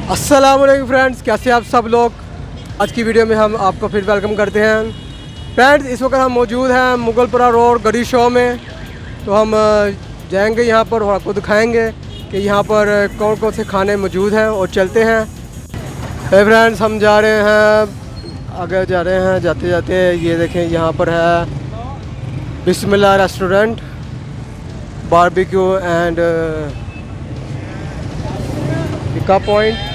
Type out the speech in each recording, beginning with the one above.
अस्सलाम वालेकुम फ्रेंड्स, कैसे आप सब लोग। आज की वीडियो में हम आपको फिर वेलकम करते हैं। फ्रेंड्स, इस वक्त हम मौजूद हैं मुगलपुरा रोड गड़ी शो में। तो हम जाएंगे यहाँ पर और आपको दिखाएंगे कि यहाँ पर कौन कौन से खाने मौजूद हैं और चलते हैं। फ्रेंड्स, हम जा रहे हैं, आगे जा रहे हैं। जाते जाते ये देखें, यहाँ पर है Bismillah restaurant barbecue and pickup point.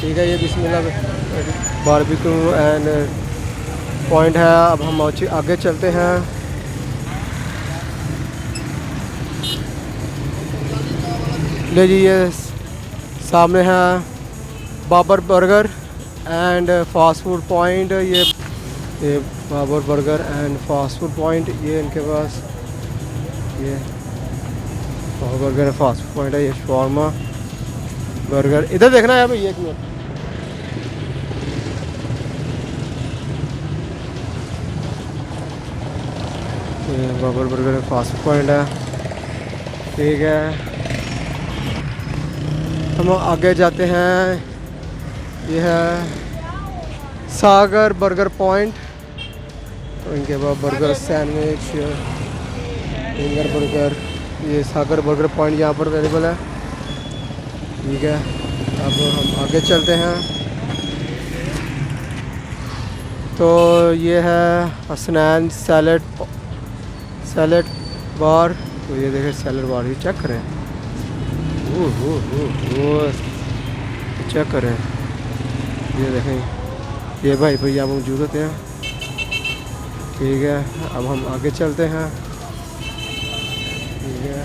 ठीक है, ये बिस्मिल्लाह बारबेक्यू एंड पॉइंट है। अब हम आगे चलते हैं। ले जी, ये सामने है Babar burger and fast food point. ये Babar burger and fast food point, ये इनके पास ये Babar burger and fast food point है। ये शवारमा बर्गर, इधर देखना है भाई, एक मिनट। ये Babar burger fast food point है। ठीक है, हम आगे जाते हैं। ये है सागर बर्गर पॉइंट। तो इनके बाद बर्गर सैंडविच, फिंगर बर्गर, ये सागर बर्गर पॉइंट यहाँ पर अवेलेबल है। ठीक है, अब हम आगे चलते हैं। तो ये है हसनैन सैलड बार। तो ये देखें सैलड बार, ये चेक करें, चेक करें। ये देखें, ये भाई भैया मौजूद होते हैं। ठीक है, अब हम आगे चलते हैं। ठीक है,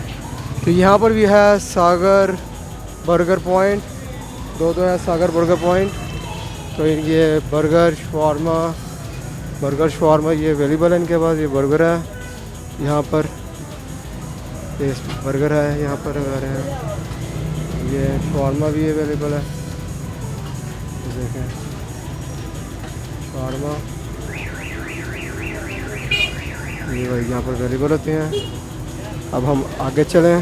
तो यहाँ पर भी है सागर बर्गर पॉइंट, दो है सागर बर्गर पॉइंट। तो ये बर्गर शवारमा ये अवेलेबल है इनके पास। ये बर्गर है यहाँ पर, ये बर्गर है यहाँ पर आ रहे हैं। ये शवारमा भी अवेलेबल है, देखें शवारमा, ये भाई यहाँ पर अवेलेबल होते हैं। अब हम आगे चलें।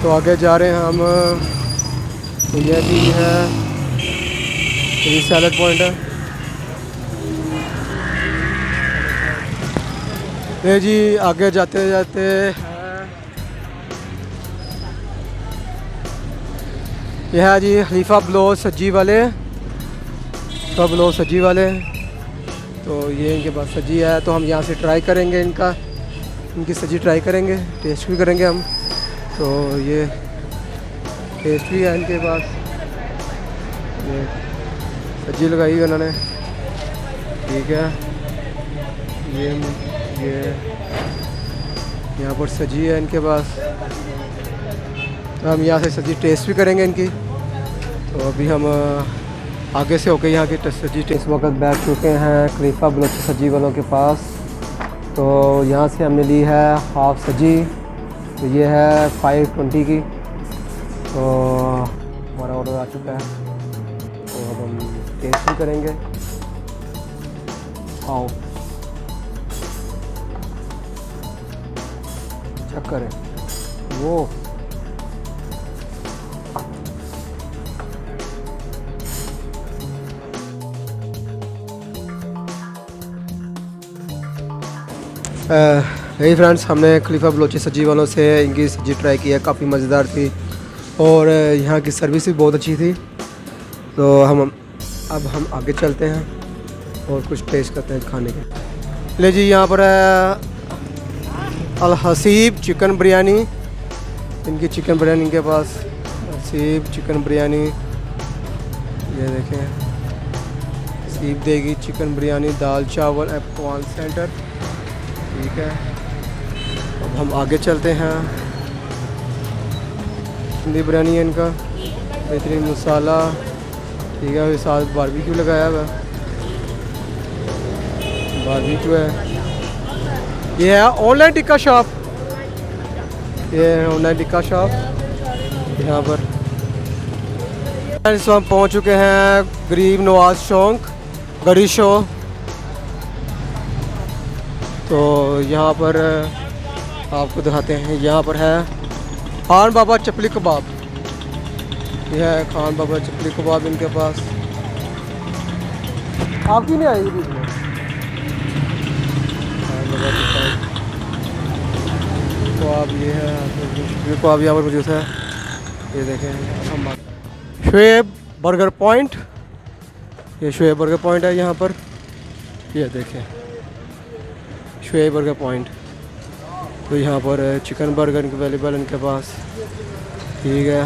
तो आगे जा रहे हैं हम। ये भी है, ये सैलड पॉइंट है। ये जी, आगे जाते जाते यह है जी खलीफा ब्लो सज्जी वाले। तो ये इनके पास सज्जी है, तो हम यहाँ से ट्राई करेंगे इनकी सज्जी ट्राई करेंगे, टेस्ट भी करेंगे हम। तो ये टेस्ट भी है इनके पास, ये सब्जी लगाई है उन्होंने। ठीक है, ये यहाँ पर सब्जी है इनके पास। तो हम यहाँ से सब्जी टेस्ट भी करेंगे इनकी। तो अभी हम आगे से होके यहाँ की सब्जी टेस्ट वक्त बैठ चुके हैं खलीफा बलोची सब्जी वालों के पास। तो यहाँ से हमने ली है हाफ सब्जी। तो ये है 520 की। तो हमारा ऑर्डर आ चुका है, तो अब हम टेस्ट भी करेंगे। आओ चेक करें। वो यही फ्रेंड्स, हमने खलीफा बलोची सब्जी वालों से इनकी सब्जी ट्राई की है, काफ़ी मज़ेदार थी और यहाँ की सर्विस भी बहुत अच्छी थी। तो अब हम आगे चलते हैं और कुछ टेस्ट करते हैं खाने के। ले जी, यहाँ पर है अल हसीब चिकन बिरयानी। इनकी चिकन बिरयानी इनके पास, हसीब चिकन बिरयानी, ये देखें हसीब देगी चिकन बिरयानी, दाल चावल एफ1 सेंटर। ठीक है, अब हम आगे चलते हैं। हिंदी बिरयानी है इनका, बेहतरीन मसाला। ठीक है, और साथ बारबेक्यू लगाया हुआ है, बारबेक्यू है। ये है ऑनलाइन टिक्का शॉप, ये है ऑनलाइन टिक्का शॉप यहाँ पर। हम पहुँच चुके हैं गरीब नवाज चौक गड़ी शो। तो यहाँ पर आपको दिखाते हैं, यहाँ पर है खान बाबा चपली कबाब। ये है खान बाबा चपली कबाब इनके पास। आपकी नहीं आई बीच में? खान बाबा कबाब ये है, चपली कबाब यहाँ पर मौजूद है। ये देखें शुएब बर्गर पॉइंट, ये शुएब बर्गर पॉइंट है यहाँ पर। ये देखें शुएब बर्गर पॉइंट। तो यहाँ पर चिकन बर्गर अवेलेबल इनके पास, ठीक है।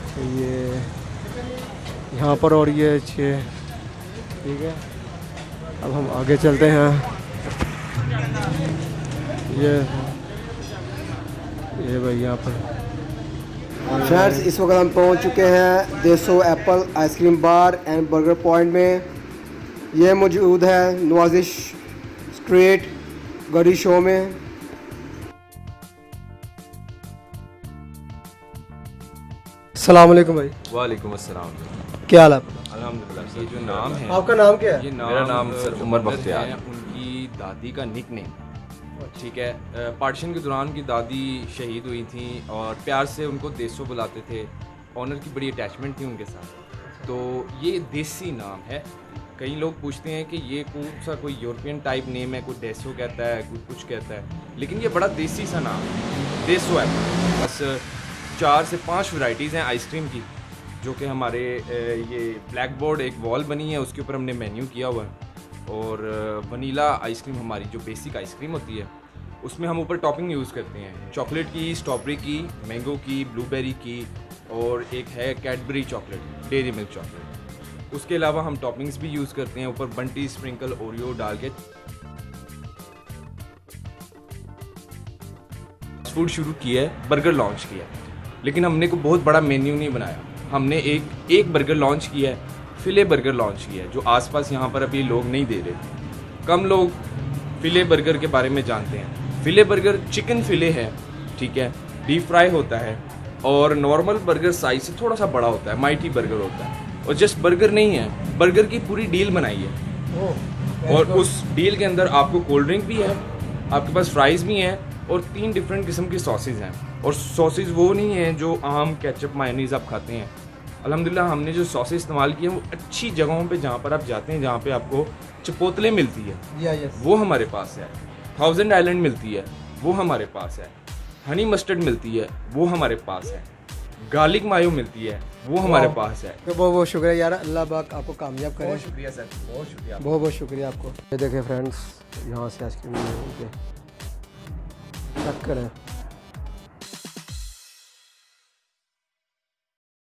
तो ये यहाँ पर और ये अच्छे, ठीक है। अब हम आगे चलते हैं। ये भाई यहाँ पर फ्रेंड्स इस वक्त हम पहुँच चुके हैं देसो apple ice cream bar and burger point में। ये मौजूद है नवाजिश स्ट्रीट गरी शो में। अस्सलाम वालेकुम भाई। वालेकुम अस्सलाम। क्या हाल है? अल्हम्दुलिल्लाह। ये जो नाम है, आपका नाम क्या है? ये मेरा नाम सर उमर बख्तियार है। उनकी दादी का निक नेम, ठीक है। पार्टीशन के दौरान उनकी दादी शहीद हुई थी और प्यार से उनको देसो बुलाते थे। ऑनर की बड़ी अटैचमेंट थी उनके साथ, तो ये देसी नाम है। कई लोग पूछते हैं कि ये कौन सा कोई यूरोपियन टाइप नेम है, कोई डेसो कहता है, कोई कुछ कहता है, लेकिन ये बड़ा देसी सा नाम है, देसो है। बस 4 से 5 वैरायटीज़ हैं आइसक्रीम की, जो कि हमारे ये ब्लैक बोर्ड एक वॉल बनी है, उसके ऊपर हमने मेन्यू किया हुआ है। और वनीला आइसक्रीम हमारी जो बेसिक आइसक्रीम होती है, उसमें हम ऊपर टॉपिंग यूज़ करते हैं चॉकलेट की, स्ट्रॉबेरी की, मैंगो की, ब्लूबेरी की, और एक है Cadbury chocolate, dairy milk chocolate. उसके अलावा हम टॉपिंग्स भी यूज़ करते हैं ऊपर बंटी, स्प्रिंकल, ओरियो डाल के। फूड शुरू किया है, बर्गर लॉन्च किया है, लेकिन हमने को बहुत बड़ा मेन्यू नहीं बनाया। हमने एक बर्गर लॉन्च किया है, फिले बर्गर लॉन्च किया है, जो आसपास यहाँ पर अभी लोग नहीं दे रहे। कम लोग फिले बर्गर के बारे में जानते हैं। फिले बर्गर चिकन फिले है, ठीक है, डीप फ्राई होता है और नॉर्मल बर्गर साइज से थोड़ा सा बड़ा होता है, माइटी बर्गर होता है। और जस्ट बर्गर नहीं है, बर्गर की पूरी डील बनाई है और उस डील के अंदर आपको कोल्ड ड्रिंक भी है, आपके पास फ्राइज़ भी हैं और 3 डिफरेंट किस्म की सॉसेज हैं। और सॉसेज वो नहीं है जो आम केचप मायोनीज आप खाते हैं। अल्हम्दुलिल्लाह हमने जो सॉसेज इस्तेमाल किए हैं वो अच्छी जगहों पे, जहाँ पर आप जाते हैं, जहाँ पे आपको चिपोतले मिलती है, वो हमारे पास है। 1000 आइलैंड मिलती है, वो हमारे पास है। हनी मस्टर्ड मिलती है, वो हमारे पास है। गार्लिक मायो मिलती है, वो हमारे पास है। तो बहुत बहुत शुक्रिया यार, अल्लाह पाक आपको कामयाब करे। बहुत शुक्रिया सर, बहुत शुक्रिया, बहुत बहुत शुक्रिया आपको। ये देखें फ्रेंड्स, यहाँ से आइसक्रीम चेक करें।